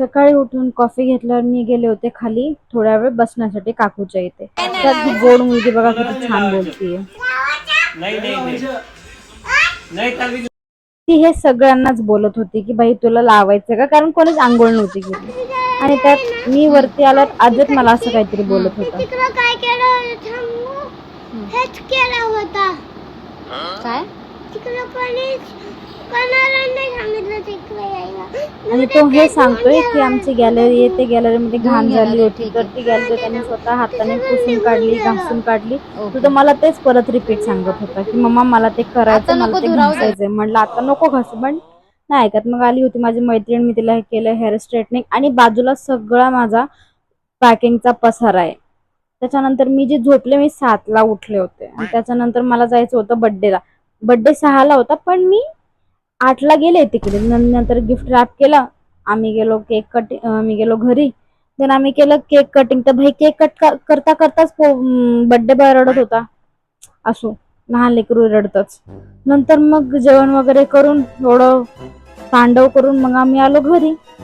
सकाळी उठून कॉफी घेतल्यावर मी गेले होते खाली थोड्या वेळ बसण्यासाठी काकूच्या इथे. त्यात ती गोड मुलगी बघा किती छान बोलतीये. ती हे सगळ्यांनाच बोलत होती की बाई तुला लावायचं का, कारण कोणीच आंघोळ नव्हती केली. आणि त्यात मी वरती आल्यावर आजच मला असं काहीतरी बोलत होता. काय केलं हेच केला होता. काय आणि तो हे सांगतोय की आमची गॅलरी आहे, ते गॅलरीमध्ये घाण झाली होती, तर ती गॅलरी त्यांनी स्वतः हाताने पुसून काढली, घासून काढली. तो मला तेच परत रिपीट सांगत होता की मम्मा मला ते करायचं, मला ते घासायचंय. म्हटलं आता नको घासू, पण नाही ऐकत. मग आली होती माझी मैत्रीण, मी तिला हे केलं हेअर स्ट्रेटनिंग, आणि बाजूला सगळा माझा पॅकिंगचा पसारा आहे. त्याच्यानंतर मी जे झोपले, मी 7ला उठले होते आणि त्याच्यानंतर मला जायचं होतं बर्थडेला. बर्थडे 6ला होता, पण मी 8ला गेले तिकडे. नंतर गिफ्ट रॅप केला, आम्ही गेलो केक कटिंग, मी गेलो घरी. देन आम्ही केलं केक कटिंग. तर भाई केक कट करता करताच बर्थडे बॉय रडत होता. असो, लहान लेकरू रडतच. नंतर मग जेवण वगैरे करून थोडं तांडव करून मग आम्ही आलो घरी.